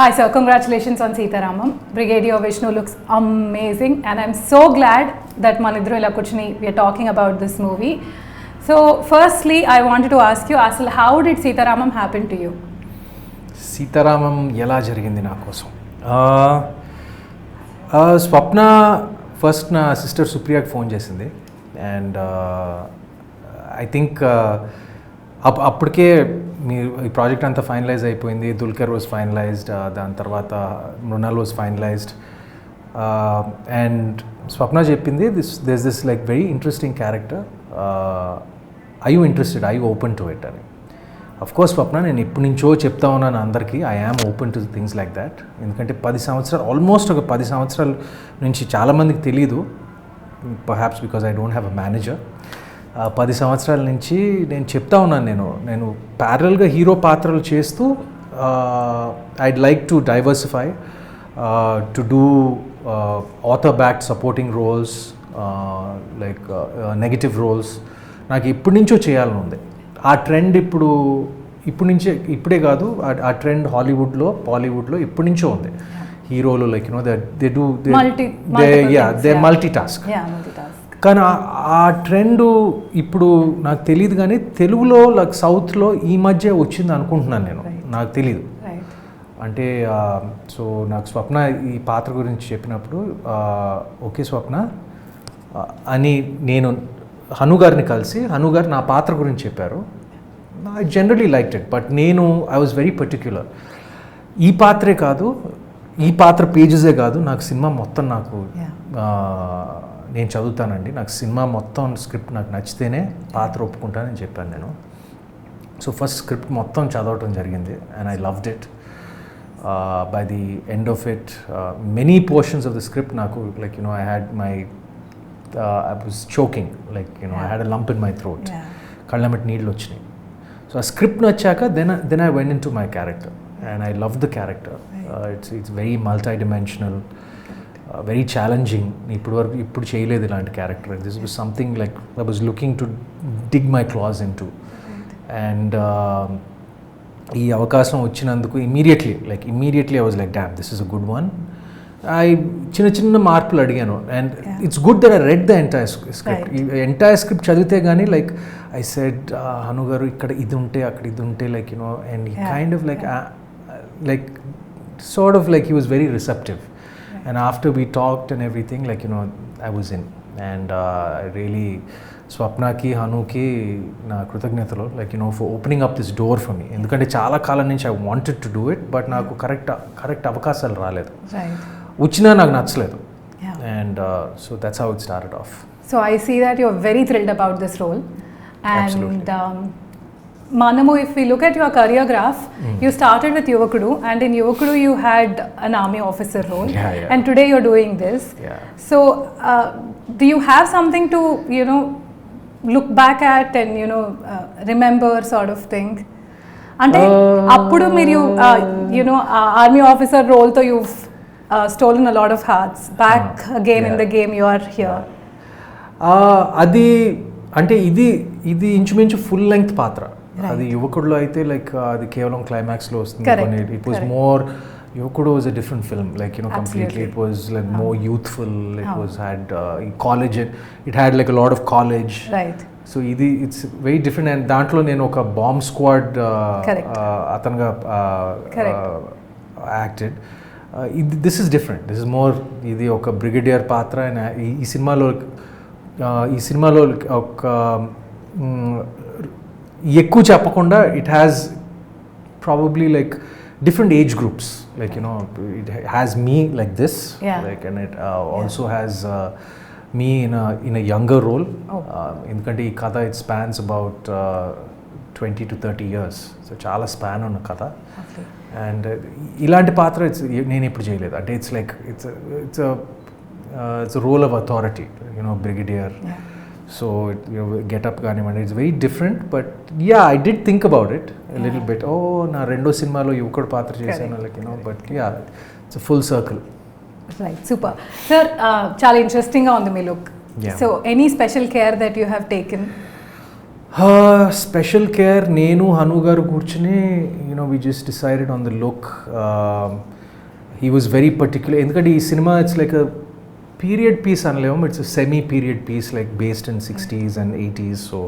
Hi sir, congratulations on Sitaramam. Brigadier Vishnu looks amazing and I'm so glad that Manidru ila kuchni we are talking about this movie. So firstly I wanted to ask you Asal, how did Sitaramam happen to you? Sitaramam ఎలా జరిగింది నా కోసం స్వప్న first నా sister సుప్రియాకి phone చేసింది and I think అప్పటికే మీరు ఈ project అంతా ఫైనలైజ్ అయిపోయింది. దుల్కర్ వాజ్ ఫైనలైజ్డ్, దాని తర్వాత మృణాల్ వాజ్ ఫైనలైజ్డ్ అండ్ స్వప్న చెప్పింది this like very interesting character, I you interested, I you open to it అని. అఫ్ కోర్స్ స్వప్న, నేను ఇప్పటి నుంచో చెప్తా ఉన్నాను అందరికీ, I am open to things like that. ఎందుకంటే 10 సంవత్సరాలు, ఆల్మోస్ట్ ఒక 10 సంవత్సరాల నుంచి చాలామందికి తెలీదు, perhaps because I don't have a manager. 10 సంవత్సరాల నుంచి నేను చెప్తా ఉన్నాను, నేను ప్యారల్గా హీరో పాత్రలు చేస్తూ I'd like to diversify, to do author backed supporting roles, like negative roles. నాకు ఇప్పటి నుంచో చేయాలని ఉంది. ఆ ట్రెండ్ ఇప్పుడే కాదు, ఆ ట్రెండ్ హాలీవుడ్లో, బాలీవుడ్లో ఇప్పటి నుంచో ఉంది. హీరోలు like you know they do they multi task. కానీ ఆ ట్రెండ్ ఇప్పుడు నాకు తెలియదు, కానీ తెలుగులో లైక్ సౌత్లో ఈ మధ్య వచ్చింది అనుకుంటున్నాను నేను, నాకు తెలీదు. అంటే సో నాకు స్వప్న ఈ పాత్ర గురించి చెప్పినప్పుడు ఓకే స్వప్న అని నేను హను గారిని కలిసి, హను గారు నా పాత్ర గురించి చెప్పారు. I generally liked it, but I was very particular. ఈ పాత్రే కాదు, ఈ పాత్ర పేజెసే కాదు, నాకు సినిమా మొత్తం నేను చదువుతానండి, నాకు సినిమా మొత్తం స్క్రిప్ట్ నాకు నచ్చితేనే పాత్ర ఒప్పుకుంటానని చెప్పాను నేను. సో ఫస్ట్ స్క్రిప్ట్ మొత్తం చదవటం జరిగింది and I loved it. By the end of it many portions of the script నాకు like you know I had my I was choking, like you know, I had a lump in my throat. కళ్ళమెట్ నీళ్ళు వచ్చినాయి. So ఆ script వచ్చాక then I went into my character and I loved the character. It's very multi-dimensional, very challenging. ఇప్పుడు చేయలేదు ఇలాంటి character. This was something like I was looking to dig my claws into. And ఈ అవకాశం వచ్చినందుకు immediately I was like, damn, this is a good one. చిన్న మార్పులు అడిగాను and it's good that I read the entire script చదివితే కానీ like I said Hanu గారు ఇక్కడ ఇది ఉంటే అక్కడ ఇది ఉంటే like you know and he kind of like sort of like he was very receptive and after we talked and everything like you know I was in and I really స్వప్నకి హనుకి నా కృతజ్ఞతలు like you know for opening up this door for me. ఎందుకంటే చాలా కాలం నుంచి I wanted to do it, but నాకు correct అవకాశాలు రాలేదు, వచ్చినా నాకు నచ్చలేదు. And so that's how it started off. So I see that you're very thrilled about this role. And absolutely. Manamu, if we look at your career graph, you started with Yuvakudu, and in Yuvakudu you had an army officer role. Yeah. And today you're doing this. Yeah. So do you have something to, you know, look back at and, you know, remember sort of thing? Ante appudu meer you know, army officer role to you've stolen a lot of hearts. Back again in the game you are here. అది అంటే ఇది ఇంచుమించు full length పాత్ర. అది యువకుడులో అయితే like అది కేవలం క్లైమాక్స్లో వస్తుంది. It was more, Yuvakudu was a different film, like you know completely it was like more youthful. It was had college, it had like a lot of college. So ఇది ఇట్స్ వెరీ డిఫరెంట్. అండ్ దాంట్లో నేను ఒక bomb squad అతనుగా acted. This is different, this is more, ఇది ఒక brigadier పాత్ర. ఈ సినిమాలో ఒక ఎక్కువ చెప్పకుండా it has probably like different age groups, like you know it has me like this, like and it also has me in a younger role. ఎందుకంటే ఈ కథ it spans about 20 to 30 years. So చాలా స్పాన్ ఉన్న కథ. And ఇలాంటి పాత్ర నేను ఎప్పుడు చేయలేదు. అంటే it's like it's role of authority, you know brigadier. So getup కానివ్వండి, it's very different. But I did think about it little bit. నా రెండో సినిమాలో యువకుడు పాత్ర చేశాను, like you know. But it's full circle. Right, super sir. చాలా ఇంట్రెస్టింగ్గా ఉంది మీ look. So any special care that you have taken? Special care నేను హను గారు కూర్చుని we just decided on the look. He was very particular, ఎందుకంటే ఈ సినిమా it's like a period piece అనలేము, it's a semi period piece like based in 60s and 80s, so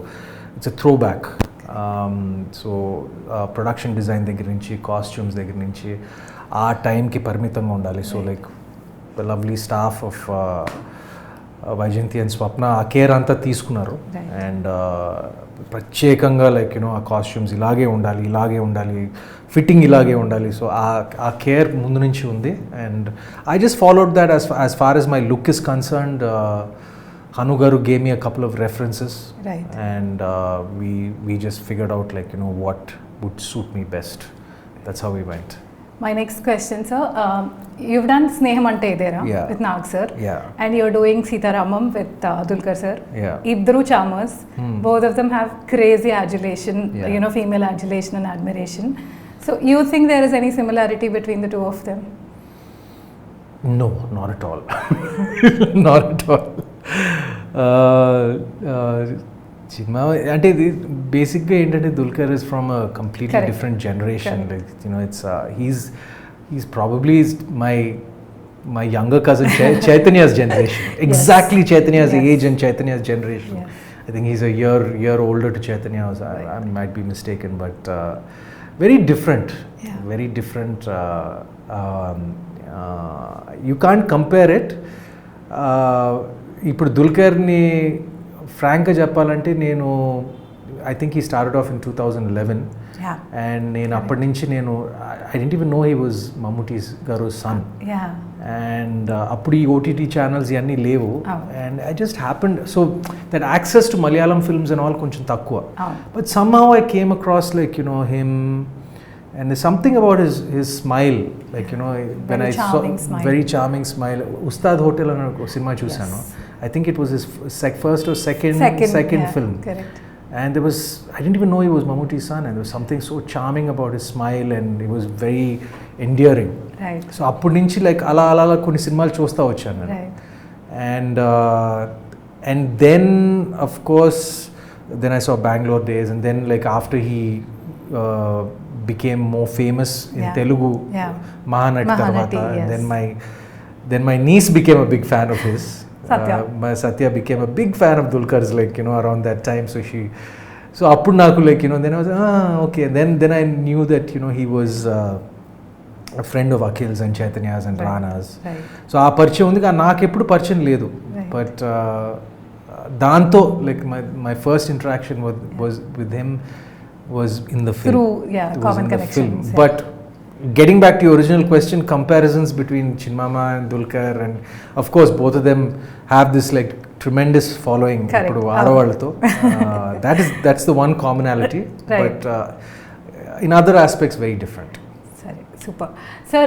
it's a throw back. So production design దగ్గర నుంచి costumes దగ్గర నుంచి ఆ టైంకి పరిమితంగా ఉండాలి. So like the lovely staff of Vyjayanthi and Swapna ఆ కేర్ అంతా తీసుకున్నారు. అండ్ ప్రత్యేకంగా లైక్ ఆ కాస్ట్యూమ్స్ ఇలాగే ఉండాలి, ఫిట్టింగ్ ఇలాగే ఉండాలి. సో ఆ కేర్ ముందు నుంచి ఉంది. And I just followed that as far as my look is concerned. Hanu garu gave me a couple of references, right, and we just figured out like what would suit me best. That's how we went. My next question, sir. You've done Sneham Ante Idera with Nag sir, and you're doing Sitaramam with Dulquer sir. Iddaru charmers. Both of them have crazy adulation, female adulation and admiration. So you think there is any similarity between the two of them? No, not at all. Not at all. Cinema అంటే ఇది బేసిక్గా ఏంటంటే Dulquer is from a completely different generation. Like it's he's probably my younger cousin Chaitanya's generation. Exactly Chaitanya's age and Chaitanya's generation. I think he's a year older to Chaitanya. I might be mistaken, but very different. Very different. You can't compare it. ఇప్పుడు దుల్కర్ని ఫ్రాంక్గా చెప్పాలంటే నేను I think he started off in 2011, and నేను అప్పటి నుంచి I didn't even know he was Mammootty's garu son. And అప్పుడు ఈ OTT channels ఇవన్నీ లేవు. And I just happened, so that access to Malayalam films and all కొంచెం తక్కువ. But somehow I came across like him. And there's something about his smile, like when I saw very charming smile. Ustad Hotel and cinema chusano. I think it was his first or second film. Correct. And there was, I didn't even know he was Mammootty's son, and there was something so charming about his smile, and it was very endearing. Right. So appudi nunchi like ala konni cinemalu chusta vachanu. Right. And then of course then I saw Bangalore Days, and then like after he became more famous in Telugu, Mahanati tarvata, and then my niece became a big fan of his. Satya became a big fan of Dulquer's, like around that time. So appudu naku like then I was okay. Then I knew that he was a friend of Akhil's and Chaitanya's and Rana's. So aa పరిచయం ఉంది, కానీ నాకు ఎప్పుడు పరిచయం లేదు. But దాంతో like my first interaction was with him was in the film. Through common connections. But getting back to your original question, comparisons between Chinmama and Dulquer, and of course both of them have this like tremendous following ippudu aadavallto. That's the one commonality. But in other aspects very different. Sorry, super. Sir,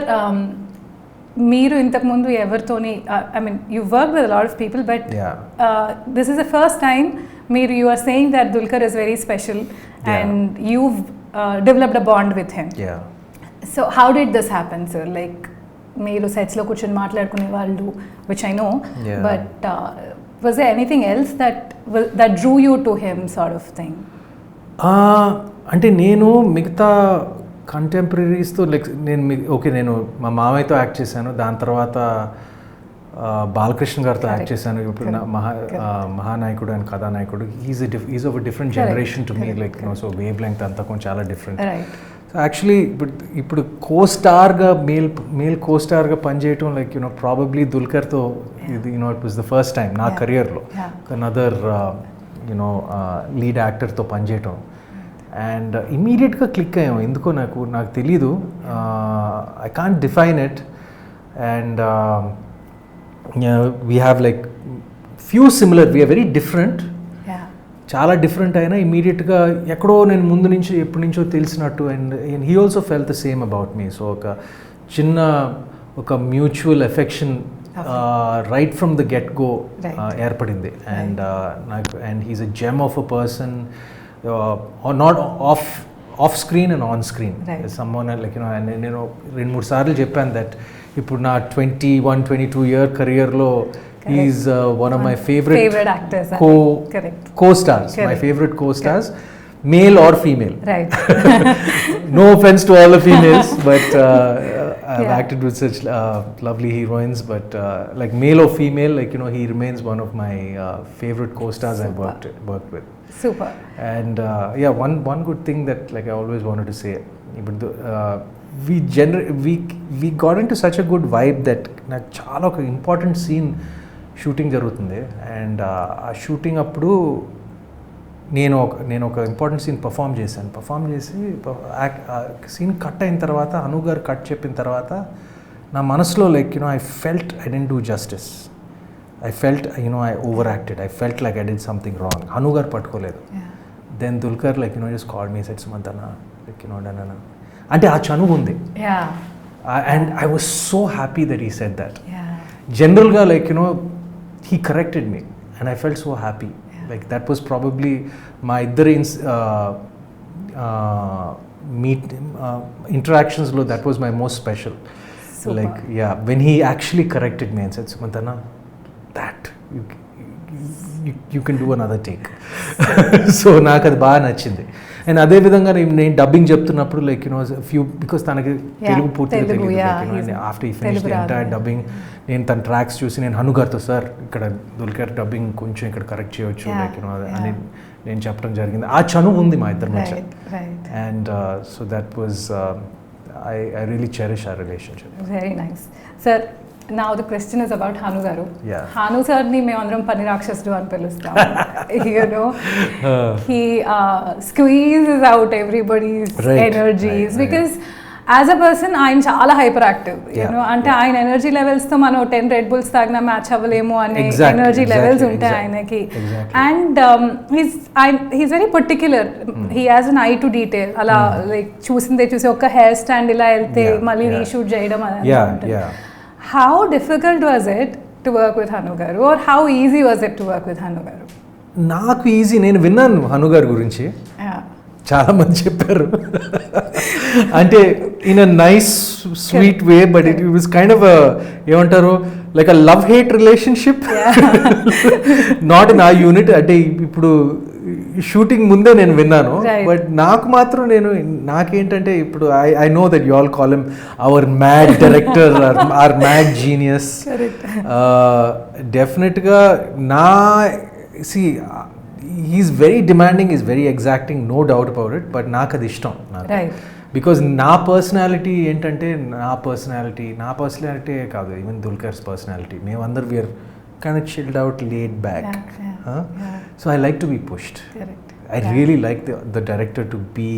మీరు ఇంతకుముందు ఎవరితోని I mean you work with lot of people, but this is the first time you are saying that Dulquer is very special, and you've developed a bond with him. So how did this happen, sir? Like మీరు సెట్స్లో కూర్చొని మాట్లాడుకునే వాళ్ళు, which I know, but was there anything else that drew you to him, sort of thing? అంటే నేను మిగతా కంటెంపరీస్తో like నేను మా మామయ్యతో act చేశాను. దాని తర్వాత బాలకృష్ణ గారితో యాక్ట్ చేశాను. ఇప్పుడు మహానాయకుడు అండ్ కథానాయకుడు. Is of different generation to me, like so wave length అంతా కొంచెం చాలా డిఫరెంట్. సో యాక్చువల్లీ ఇప్పుడు కోస్టార్గా మేల్ కోస్టార్గా పనిచేయటం లైక్ ప్రాబబ్లీ దుల్కర్తో ఇది it was the first time నా కెరియర్లో అనదర్ లీడ్ యాక్టర్తో పనిచేయటం. అండ్ ఇమీడియట్గా క్లిక్ అయ్యాం. ఎందుకో నాకు తెలీదు, I can't define it. And we have like few similar, we are very different. చాలా డిఫరెంట్ అయినా ఇమీడియట్గా ఎక్కడో నేను ముందు నుంచి ఎప్పటి నుంచో తెలిసినట్టు. And he also fell the same about me. So ఒక mutual affection right from the get go ఏర్పడింది. And he's a gem of a person, not off screen and on screen. సమ్మోన్ లైక్ నేను 2-3 సార్లు చెప్పాను దట్ ఇప్పుడు నా 21-22 year కెరియర్లో He's one of my favorite actors. Correct. Co-stars. My Correct. favorite co-stars, male or female. Right. No offense to all the females, but I've Yeah. acted with such lovely heroines. But like male or female, like he remains one of my favorite co-stars I've worked with. Super. And one good thing that like I always wanted to say, but we got into such a good vibe that నాకు చాలా ఒక important scene shooting జరుగుతుంది. And ఆ shooting అప్పుడు నేను ఒక important scene perform చేసి scene cut అయిన తర్వాత అను గారు కట్ చెప్పిన తర్వాత నా మనసులో like I felt I didn't do justice. I felt, I overacted. I felt like I did something wrong. Hanu gar pattukoledu. Then Dulquer just called me and said, Sumantana, danana. Ante aa chanu undi. Yeah. And I was so happy that he said that. Yeah. General ga he corrected me and I felt so happy. Yeah. Like that was probably my interactions lo, that was my most special. Super. Like when he actually corrected me and said, Sumantana, that you can do another take. So నాకు అది బాగా నచ్చింది. And అదే విధంగా నేను dubbing చెప్తున్నప్పుడు like few because తనకి తెలుగు పూర్తిగా తెలియదు. ఆఫ్టర్ ఈ ఫినిష్ ది ఎంటైర్ డబ్బింగ్ నేను తన ట్రాక్స్ చూసి నేను హను గారితో సార్ ఇక్కడ దుల్కర్ డబ్బింగ్ కొంచెం ఇక్కడ కరెక్ట్ చేయొచ్చు లైక్ అని నేను చెప్పడం జరిగింది. ఆ చనువు ఉంది మా ఇద్దరి మధ్య. And so that was I really cherish our relationship. Very nice. Sir, now the question is about Hanu garu. Yeah. Hanu sir ni మేము అందరం పని రాక్షసుడు అని పిలుస్తాం. He squeezes out everybody's energies because as a person ఆయన చాలా hyper active. అంటే ఆయన ఎనర్జీ లెవెల్స్ తో మనం 10 రెడ్ బుల్స్ తాగినా మ్యాచ్ అవ్వలేము అనే ఎనర్జీ లెవెల్స్ ఉంటాయి ఆయనకి. And he's very particular. He has an I to detail. అలా లైక్ చూసి ఒక హెయిర్ స్టాండ్ ఇలా వెళ్తే మళ్ళీ రీషూట్ చేయడం అని. How difficult was it to work with Hanu garu or how easy was it to work with Hanu garu? నాకు easy. నేను విన్నాను హను గారి గురించి, చాలా మంది చెప్పారు. అంటే in a nice sweet way, but it was kind of ఏమంటారు like a love hate relationship. Not in ఆ యూనిట్. అంటే ఇప్పుడు షూటింగ్ ముందే నేను విన్నాను, బట్ నాకు మాత్రం నాకేంటంటే ఇప్పుడు I know that you all call him our mad director or mad genius. డెఫినెట్గా he's very demanding, he's very exacting, no doubt about it, but నాకు అది ఇష్టం. బికాజ్ నా పర్సనాలిటీ ఏంటంటే నా పర్సనాలిటీ కాదు, ఈవెన్ దుల్కర్స్ పర్సనాలిటీ, మేమందరూ we are kind of chilled out, laid back. So I like to be pushed. I really like the director to be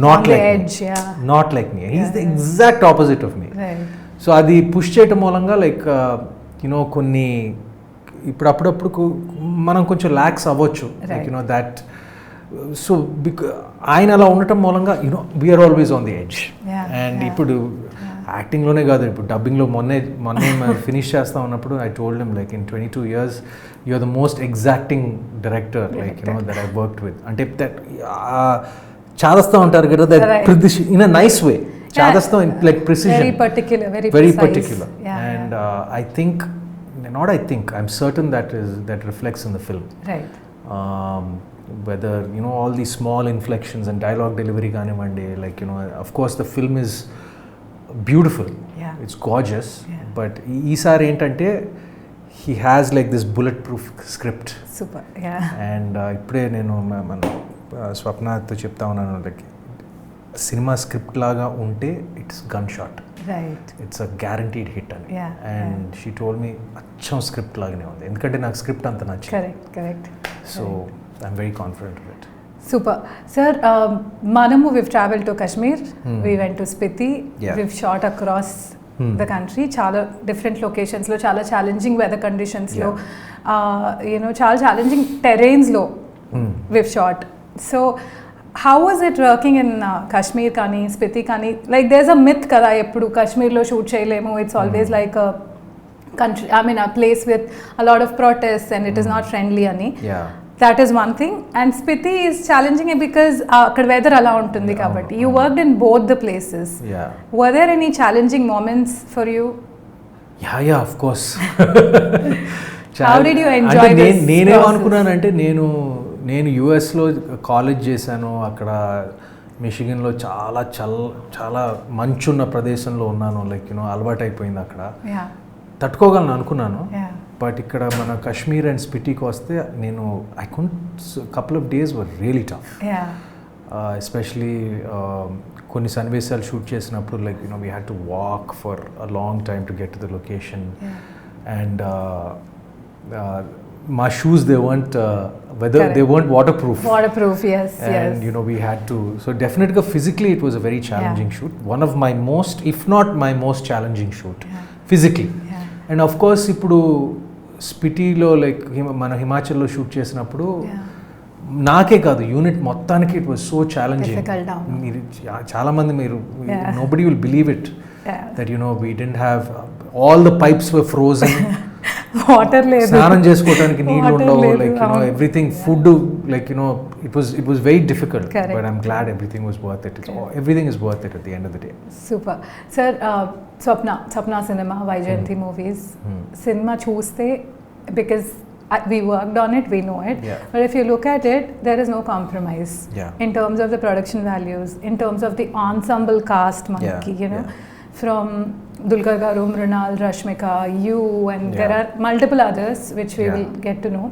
not like edge, me. Not like me. He's the exact opposite of me. So అది push చేయటం మూలంగా like కొన్ని ఇప్పుడు అప్పుడప్పుడు మనం కొంచెం ల్యాక్స్ అవ్వచ్చు, like that. So ఆయన అలా ఉండటం మూలంగా we're always on the edge. And ఇప్పుడు యాక్టింగ్లోనే కాదు, ఇప్పుడు డబ్బింగ్లో మొన్నే ఫినిష్ చేస్తా ఉన్నప్పుడు I told him like in 22 years you are the most exacting director like that I worked with. అంటే దట్ చాదస్తా ఉంటారు కదా, that in a nice way. చాదస్తా like precision, very particular. And I'm certain that reflects in the film. Right. Whether all these small inflections and dialogue delivery ganivandi, like of course the film is beautiful. It's gorgeous. But ఈసారి ఏంటంటే he has like this bulletproof script. Super. And ఇప్పుడే నేను మన స్వప్నతో చెప్తా ఉన్నాను, like cinema script లాగా ఉంటే it's gun shot. It's a guaranteed hit అని. అండ్ షీ టోల్డ్ మీ అచ్చం స్క్రిప్ట్ లాగానే ఉంది, ఎందుకంటే నాకు స్క్రిప్ట్ అంత నచ్చింది. Correct. So I'm very confident with it. Super. Sir, మనము we've traveled to Kashmir, we went to Spiti, we've shot across the country, చాలా డిఫరెంట్ లొకేషన్స్లో, చాలా ఛాలెంజింగ్ వెదర్ కండిషన్స్లో, చాలా challenging టెరైన్స్లో we've shot. So how was it working in Kashmir కానీ స్పితి కానీ? Like there's a myth కదా, ఎప్పుడు కాశ్మీర్లో షూట్ చేయలేము, it's always like a country, I mean a place with a lot of protests and it is not friendly అని. That is one thing. And Spiti is challenging because akkada weather ala untundi kabatti. You worked in both the places. Were there any challenging moments for you? Yeah of course. How did you enjoy this నేనేమనుకున్నానంటే నేను యుఎస్లో college చేశాను, అక్కడ మిషిగన్లో చాలా మంచున్న ప్రదేశంలో ఉన్నాను, like అలవాటు అయిపోయింది అక్కడ, తట్టుకోగలను అనుకున్నాను. బట్ ఇక్కడ మన కాశ్మీర్ అండ్ స్పిటీకి వస్తే నేను I count couple of days were really tough, especially కొన్ని సన్నివేశాలు షూట్ చేసినప్పుడు like we had to walk for a long time to get to the location and my shoes they weren't waterproof, yes, and we had to, so definitely physically it was a very challenging shoot, one of my most, if not my most challenging shoot physically. And of course ఇప్పుడు స్పిటీలో like మన హిమాచల్లో shoot చేసినప్పుడు నాకే కాదు unit మొత్తానికి it was so challenging. మీరు చాలామంది nobody will believe it that we didn't have all the pipes were frozen, water లేదు, స్నానం చేసుకోవడానికి నీళ్ళు ఉండవు, like everything, food, like it was very difficult. Correct. But I'm glad everything was worth it. Everything is worth it at the end of the day. Super. Sir, Swapna Cinema, Vaijayanti Movies, cinema చూస్తే, because we worked on it, we know it, but if you look at it, there is no compromise in terms of the production values, in terms of the ensemble cast manaki, from Dulquer garu, Mrunal, Rashmika, you, and there are multiple others which we will get to know.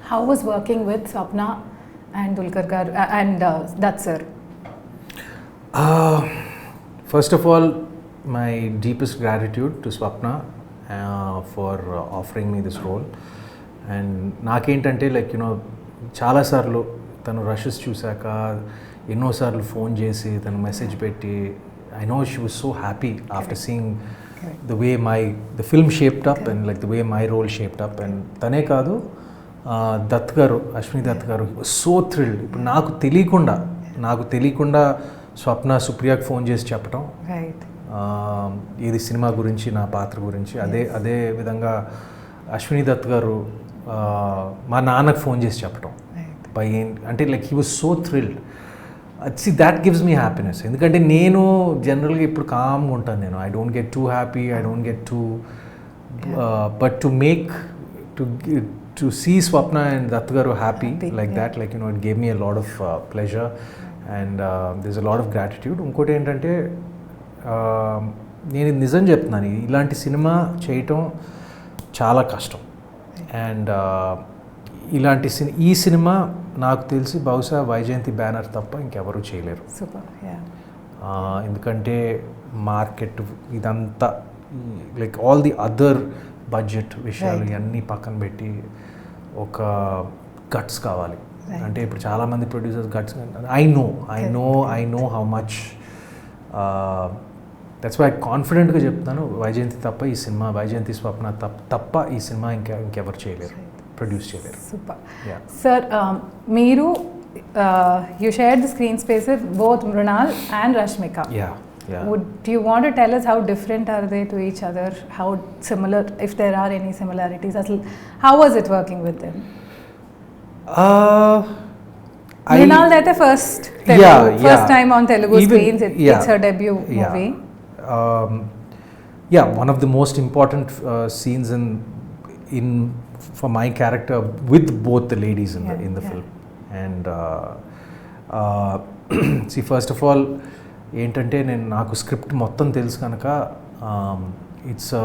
How was working with Swapna and Dulquer garu and Dutt sir? First of all, my deepest gratitude to Swapna for offering me this role. And నాకేంటంటే like చాలాసార్లు తను rashes చూశాక ఎన్నోసార్లు phone చేసి తను message పెట్టి, I know she was so happy after seeing the way the film shaped up and like the way my role shaped up. And తనే కాదు, దత్ గారు, అశ్విని దత్ గారు, was so thrilled. ఇప్పుడు నాకు తెలియకుండా స్వప్న సుప్రియాకి ఫోన్ చేసి చెప్పడం, ఇది సినిమా గురించి, నా పాత్ర గురించి. అదే విధంగా అశ్విని దత్ గారు మా నాన్నకు ఫోన్ చేసి చెప్పడం, అంటే like he was so thrilled. See, that gives me happiness. ఎందుకంటే నేను జనరల్గా ఇప్పుడు కామ్గా ఉంటాను, నేను I don't get too happy, I don't get too, but to see Swapna and Dutt garu happy like that, like it gave me a lot of pleasure and this a lot of gratitude. ఇంకోటి ఏంటంటే నేను నిజం చెప్తున్నాను, ఇలాంటి సినిమా చేయటం చాలా కష్టం. And ఈ సినిమా నాకు తెలిసి బహుశా వైజయంతి బ్యానర్ తప్ప ఇంకెవరూ చేయలేరు. ఎందుకంటే మార్కెట్ ఇదంతా, like all the other budget విషయాలు ఇవన్నీ పక్కన పెట్టి ఒక గట్స్ కావాలి. అంటే ఇప్పుడు చాలామంది producers guts, I know how much, that's why కాన్ఫిడెంట్గా చెప్తాను, వైజయంతి స్వప్న తప్ప ఈ సినిమా ఇంకెవరు చేయలేరు, ప్రొడ్యూస్ చేయలేరు. సూపర్. సార్, మీరు you shared the screen space with both Mrunal and Rashmika. Do you want to tell us how different are they to each other, how similar, if there are any similarities? How was it working with them? Mrunal that first time on Telugu screens, it's her debut movie. One of the most important scenes in for my character with both the ladies in the film. And see, first of all ఏంటంటే నాకు script మొత్తం తెలుసు కనుక it's a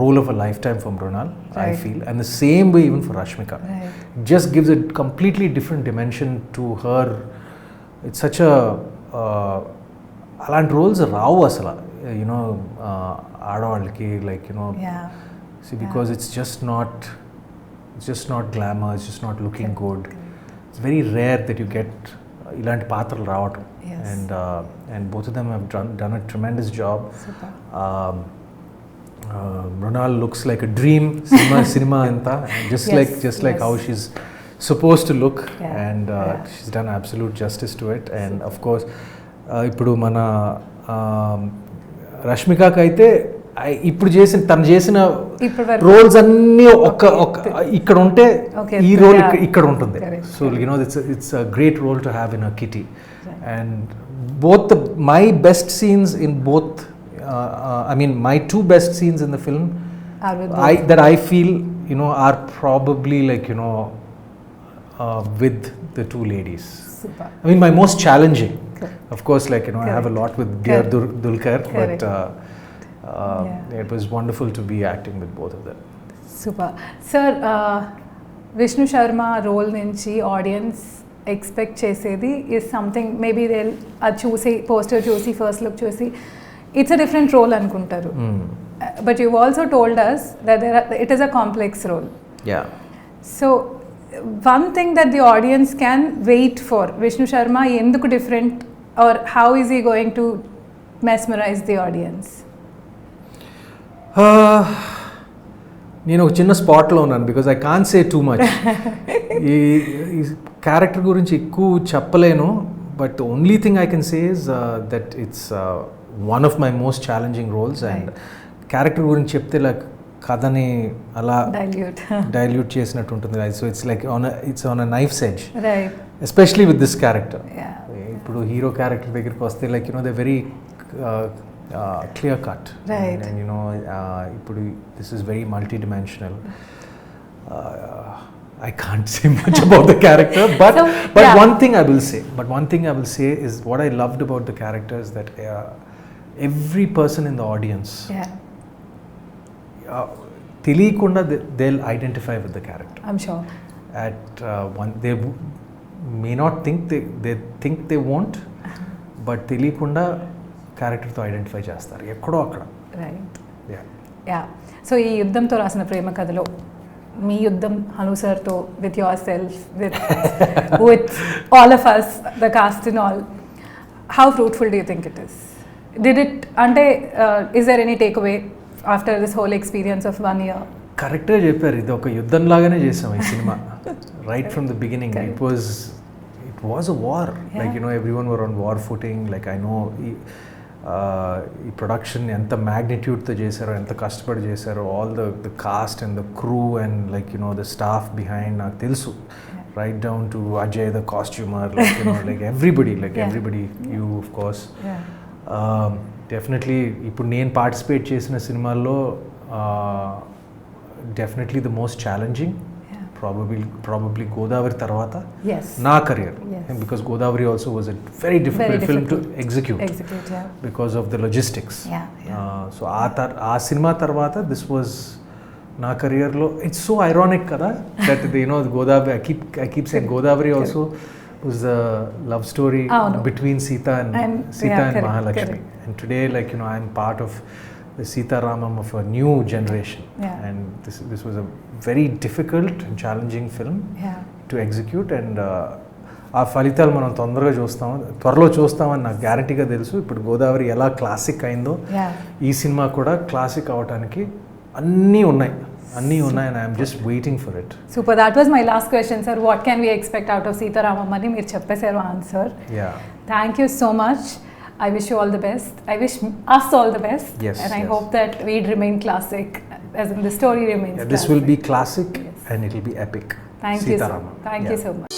role of a lifetime for Mrunal, I feel, and the same way even for Rashmika. It just gives a completely different dimension to her. It's such a అలాంటి roles రావు అసలు, ఆడవాళ్ళకి, like see, because it's just not glamour, it's just not looking good. It's very rare that you get ilanti paatralu raavatam. And both of them have done a tremendous job. Mrunal looks like a dream, cinema anta, just like how she's supposed to look, and she's done absolute justice to it. And of course ఇప్పుడు మన రష్మికకి అయితే ఇప్పుడు తను చేసిన roles అన్నీ ఇక్కడ ఉంటే ఈ రోల్ ఇక్కడ ఉంటుంది. So it's a great role to have in a kitty. And both my best scenes in both I mean, my two best scenes in the film, Are with that I feel, are probably like, with the two ladies. Super. I mean, my most challenging. Correct. Of course, like, I have a lot with dear Dulquer, Correct. but it was wonderful to be acting with both of them. Super sir. Vishnu Sharma role నుంచి audience expect చేసేది is something maybe they అది చూసి poster చూసి first look చూసి it's a different role అనుకుంటారు. But you also told us that it is a complex role. Yeah. So one thing that the audience can wait for Vishnu Sharma ఎందుకు different or how is ఈ going to mesmerize the audience? నేను ఒక చిన్న స్పాట్లో ఉన్నాను because I can say too much. ఈ character గురించి ఎక్కువ చెప్పలేను, but only thing I can say is that it's one of my most challenging roles. And character గురించి చెప్తే లైక్ కథని అలా డైల్యూట్ చేసినట్టు ఉంటుంది. So it's like it's on a knife's edge, especially with this character. ఇప్పుడు hero character దగ్గరికి వస్తే like they very clear cut, right? And ippudu this is very multi-dimensional. I can't say much about the character, but so, yeah. one thing I will say is what I loved about the character is that every person in the audience, teliyakunda they'll identify with the character. I'm sure at one they may not think they think they won't, but teliyakunda క్యారెక్టర్తో identify చేస్తారు ఎక్కడో అక్కడ. Right. Yeah. So ఈ యుద్ధంతో రాసిన ప్రేమ కథలో మీ యుద్ధం హను సార్తో with yourself with all of us the cast in all, how fruitful do you think it is? Did it అంటే is there any takeaway after this whole experience of 1 year? కరెక్ట్గా చెప్పారు, ఇది ఒక యుద్ధం లాగానే చేసాం ఈ cinema. Right from the beginning it was a war. Like everyone were on war footing. Like I know ఈ ప్రొడక్షన్ ఎంత మ్యాగ్నిట్యూడ్తో చేశారో, ఎంత కష్టపడి చేశారో, all the cost and the crew and like the staff behind నాకు తెలుసు, right down to Ajay the costumer, like everybody, you of course. Definitely ఇప్పుడు నేను పార్టిసిపేట్ చేసిన సినిమాల్లో definitely the most challenging probably Godavari tarvata na career, because Godavari also was a very difficult film to execute because of the logistics. So aa cinema tarvata this was na career lo. It's so ironic kada that Godavari, I keep saying Godavari also was the love story between Sita and Mahalakshmi, and today like I'm part of the Sita Ramam of a new generation, and this was a very difficult and challenging film to execute, and ఆ ఫలితాలు మనం త్వరలో చూస్తామని నాకు గ్యారంటీగా తెలుసు. ఇప్పుడు గోదావరి ఎలా క్లాసిక్ అయిందో ఈ సినిమా కూడా క్లాసిక్ అవడానికి అన్నీ ఉన్నాయి, and I'm just waiting for it. Super. That was my last question, sir. What can we expect out of Sita Ramam అని మీరు చెప్పేశారు answer. Thank you so much. I wish you all the best. I wish us all the best. And I hope that we'd remain classic, as in the story remains classic. This will be classic, and it will be epic. Thank you so much.